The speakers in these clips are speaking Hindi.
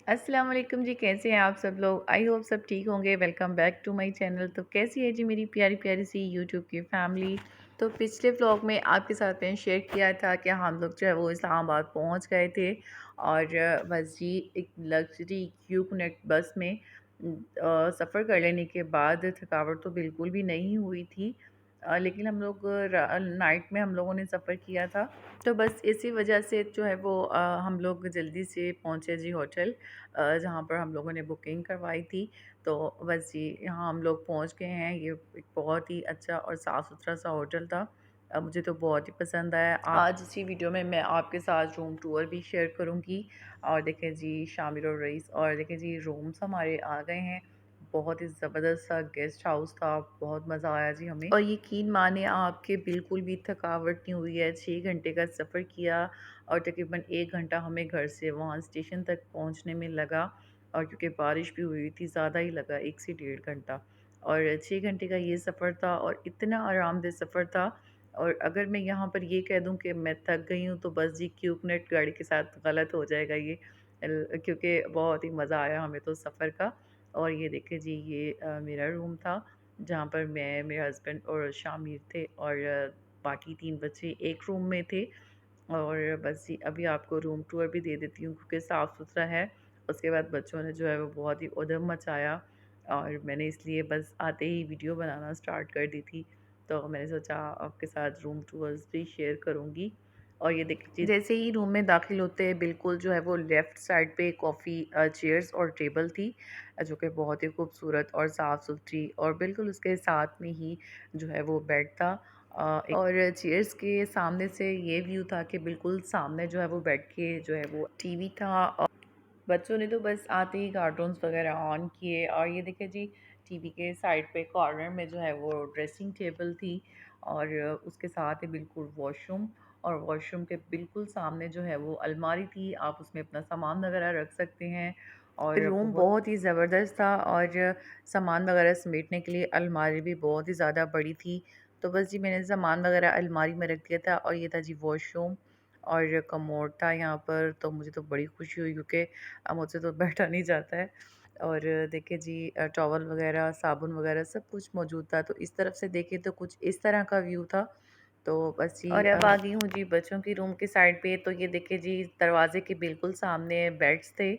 अस्सलाम वालेकुम जी, कैसे हैं आप सब लोग। आई होप सब ठीक होंगे। Welcome back to my channel. तो कैसी है जी मेरी प्यारी प्यारी सी यूट्यूब की फैमिली। तो पिछले व्लॉग में आपके साथ मैंने शेयर किया था कि हम लोग जो है वो इस्लामाबाद पहुंच गए थे और बस जी एक लग्जरी क्यू कनेक्ट बस में सफ़र कर लेने के बाद थकावट तो बिल्कुल भी नहीं हुई थी। लेकिन हम लोग नाइट में हम लोगों ने सफ़र किया था, तो बस इसी वजह से जो है वो हम लोग जल्दी से पहुँचे जी होटल, जहाँ पर हम लोगों ने बुकिंग करवाई थी। तो बस जी यहाँ हम लोग पहुँच गए हैं। ये एक बहुत ही अच्छा और साफ़ सुथरा सा होटल था। मुझे तो बहुत ही पसंद आया। आज इसी वीडियो में मैं आपके साथ रूम टूर भी शेयर करूँगी। और देखें जी शामिर और रईस, और देखें जी रूम्स हमारे आ गए हैं। बहुत ही ज़बरदस्त सा गेस्ट हाउस था, बहुत मज़ा आया जी हमें। और यकीन माने आपके बिल्कुल भी थकावट नहीं हुई है। 6 घंटे का सफ़र किया और तकरीबन 1 घंटा हमें घर से वहाँ स्टेशन तक पहुँचने में लगा। और क्योंकि बारिश भी हुई थी, ज़्यादा ही लगा, 1 से 1.5 घंटा। और 6 घंटे का ये सफ़र था और इतना आरामदेह सफ़र था। और अगर मैं यहाँ पर ये कह दूँ कि मैं थक गई हूँ, तो बस जी क्यूकनेट गाड़ी के साथ गलत हो जाएगा ये। क्योंकि बहुत ही मज़ा आया हमें तो सफ़र का। और ये देखिए जी, ये मेरा रूम था जहाँ पर मैं, मेरे हस्बैंड और शामिर थे, और बाकी 3 बच्चे एक रूम में थे। और बस जी अभी आपको रूम टूर भी दे देती हूँ क्योंकि साफ़ सुथरा है। उसके बाद बच्चों ने जो है वो बहुत ही उधम मचाया, और मैंने इसलिए बस आते ही वीडियो बनाना स्टार्ट कर दी थी। तो मैंने सोचा आपके साथ रूम टूर्स भी शेयर करूँगी। और ये देखिए जैसे ही रूम में दाखिल होते हैं, बिल्कुल जो है वो लेफ़्ट साइड पे कॉफ़ी चेयर्स और टेबल थी, जो कि बहुत ही खूबसूरत और साफ़ सुथरी, और बिल्कुल उसके साथ में ही जो है वो बेड था। और चेयर्स के सामने से ये व्यू था कि बिल्कुल सामने जो है वो बेड के जो है वो टीवी था। और बच्चों ने तो बस आते ही कार्टून्स वगैरह ऑन किए। और ये देखिए जी टीवी के साइड पे कॉर्नर में जो है वो ड्रेसिंग टेबल थी, और उसके साथ ही बिल्कुल वॉशरूम, और वॉशरूम के बिल्कुल सामने जो है वो अलमारी थी, आप उसमें अपना सामान वगैरह रख सकते हैं। और रूम बहुत ही ज़बरदस्त था, और सामान वगैरह समेटने के लिए अलमारी भी बहुत ही ज़्यादा बड़ी थी। तो बस जी मैंने सामान वगैरह अलमारी में रख दिया था। और ये था जी वॉशरूम, और कमोड था यहाँ पर। तो मुझे तो बड़ी खुशी हुई क्योंकि मुझसे तो बैठा नहीं जाता है। और देखिए जी टॉवल वगैरह, साबुन वगैरह सब कुछ मौजूद था। तो इस तरफ से देखें तो कुछ इस तरह का व्यू था। तो बस जी और अब आ गई हूँ जी बच्चों की रूम के साइड पे। तो ये देखिए जी दरवाजे के बिल्कुल सामने बेड्स थे,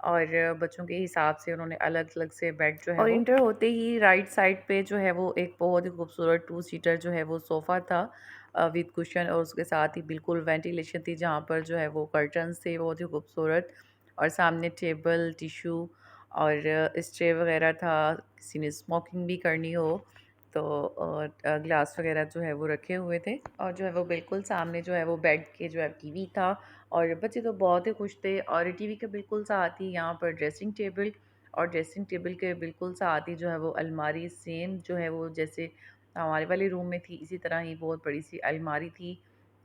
और बच्चों के हिसाब से उन्होंने अलग अलग से बेड जो है और वो इंटर होते ही राइट साइड पे जो है वो एक बहुत ही खूबसूरत टू सीटर जो है वो सोफ़ा था विद कुशन, और उसके साथ ही बिल्कुल वेंटिलेशन थी जहाँ पर जो है वो कर्टन्स थे बहुत ही खूबसूरत। और सामने टेबल, टिशू और स्ट्रे वगैरह था, किसी ने स्मोकिंग भी करनी हो तो ग्लास वगैरह जो है वो रखे हुए थे। और जो है वो बिल्कुल सामने जो है वो बेड के जो है टीवी था, और बच्चे तो बहुत ही खुश थे। और टीवी के बिल्कुल साथ ही यहाँ पर ड्रेसिंग टेबल, और ड्रेसिंग टेबल के बिल्कुल साथ ही जो है वो अलमारी, सेम जो है वो जैसे हमारे वाले रूम में थी इसी तरह ही बहुत बड़ी सी अलमारी थी।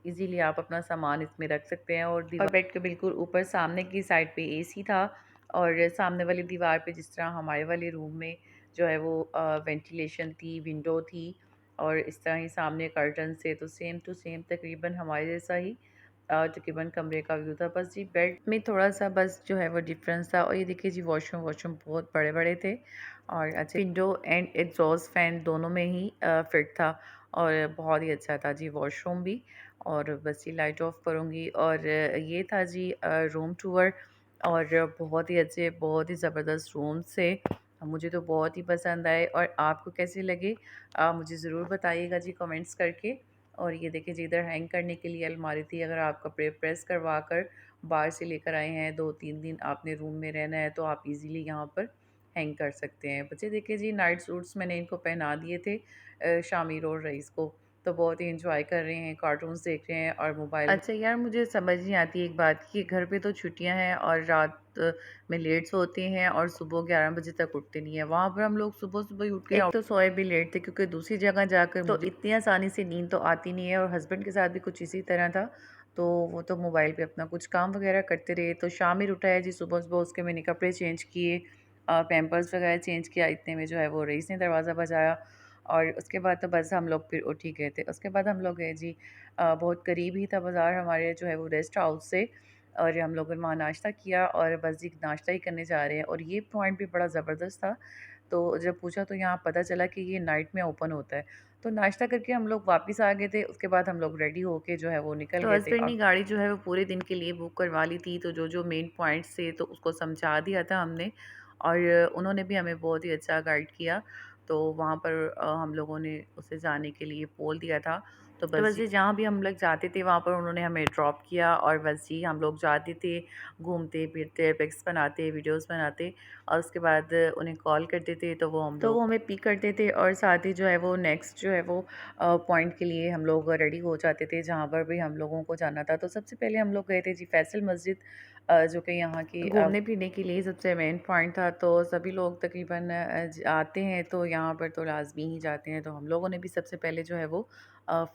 इजीली आप अपना सामान इसमें रख सकते हैं। और बेड के बिल्कुल ऊपर सामने की साइड पे एसी था, और सामने वाली दीवार पे जिस तरह हमारे वाले रूम में जो है वो वेंटिलेशन थी, विंडो थी, और इस तरह ही सामने कर्टन से, तो सेम टू सेम तकरीबन हमारे जैसा ही तकरीबन कमरे का व्यू था। बस जी बेड में थोड़ा सा बस जो है वो डिफरेंस था। और ये देखिए जी वॉशरूम वॉशरूम बहुत बड़े बड़े थे, और अच्छा विंडो एंड एग्जॉस्ट फैन दोनों में ही फिट था, और बहुत ही अच्छा था जी वॉशरूम भी। और बस ये लाइट ऑफ करूँगी। और ये था जी रूम टूर, और बहुत ही अच्छे, बहुत ही ज़बरदस्त रूम से मुझे तो बहुत ही पसंद आए। और आपको कैसे लगे मुझे ज़रूर बताइएगा जी कमेंट्स करके। और ये देखिए जी इधर हैंग करने के लिए अलमारी थी। अगर आप कपड़े प्रेस करवा कर बाहर से लेकर आए हैं, 2-3 दिन आपने रूम में रहना है, तो आप इजीली यहाँ पर हैंग कर सकते हैं। बच्चे देखिए जी नाइट सूट्स मैंने इनको पहना दिए थे शामिर और रईस को। तो बहुत ही एंजॉय कर रहे हैं, कार्टून्स देख रहे हैं और मोबाइल। अच्छा यार, मुझे समझ नहीं आती एक बात कि घर पे तो छुट्टियां हैं और रात में लेट सोते हैं और सुबह 11 बजे तक उठते नहीं है। वहाँ पर हम लोग सुबह सुबह ही उठ के एक तो सोए भी लेट थे क्योंकि दूसरी जगह जाकर तो इतनी आसानी से नींद तो आती नहीं है। और हस्बैंड के साथ भी कुछ इसी तरह था, तो वो तो मोबाइल पे अपना कुछ काम वगैरह करते रहे। तो शामिर उठाया जी सुबह सुबह, उसके मैंने कपड़े चेंज किए, पैम्पर्स वगैरह चेंज किया। इतने में जो है वो रईस ने दरवाज़ा बजाया, और उसके बाद तो बस हम लोग फिर उठ ही गए थे। उसके बाद हम लोग गए जी बहुत करीब ही था बाज़ार हमारे जो है वो रेस्ट हाउस से, और हम लोगों ने वहाँ नाश्ता किया और बस जी नाश्ता ही करने जा रहे हैं और ये पॉइंट भी बड़ा ज़बरदस्त था। तो जब पूछा तो यहाँ पता चला कि ये नाइट में ओपन होता है। तो नाश्ता करके हम लोग वापस आ गए थे, उसके बाद हम लोग रेडी होके जो है वो निकल तो गए थे। हस्बैंड ने गाड़ी जो है वो पूरे दिन के लिए बुक करवा ली थी, तो जो-जो मेन पॉइंट्स थे तो उसको समझा दिया था हमने और उन्होंने भी हमें बहुत ही अच्छा गाइड किया। तो वहाँ पर हम लोगों ने उसे जाने के लिए बोल दिया था। तो बस जी जहाँ भी हम लोग जाते थे वहाँ पर उन्होंने हमें ड्रॉप किया और बस जी हम लोग जाते थे, घूमते-फिरते, पिक्स बनाते, वीडियोज़ बनाते और उसके बाद उन्हें कॉल करते थे तो वो हमें पिक करते थे और साथ ही जो है वो नेक्स्ट जो है वो पॉइंट के लिए हम लोग रेडी हो जाते थे जहाँ पर भी हम लोगों को जाना था। तो सबसे पहले हम लोग गए थे जी फैसल मस्जिद, जो कि यहाँ की घूमने फिरने के लिए सबसे मेन पॉइंट था। तो सभी लोग तकरीबन आते हैं तो यहाँ पर तो लाजमी ही जाते हैं। तो हम लोगों ने भी सबसे पहले जो है वो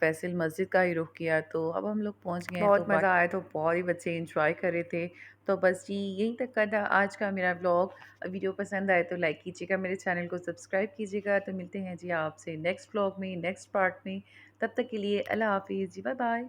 फैसल मस्जिद का ही रुख किया। तो अब हम लोग पहुँच गए हैं तो बहुत मज़ा बाकी आया, तो बहुत ही बच्चे एंजॉय कर रहे थे। तो बस जी यहीं तक का था आज का मेरा व्लॉग। वीडियो पसंद आए तो लाइक कीजिएगा, मेरे चैनल को सब्सक्राइब कीजिएगा। तो मिलते हैं जी आपसे नेक्स्ट व्लॉग में, नेक्स्ट पार्ट में। तब तक के लिए अल्लाह हाफ़िज़ जी, बाय बाय।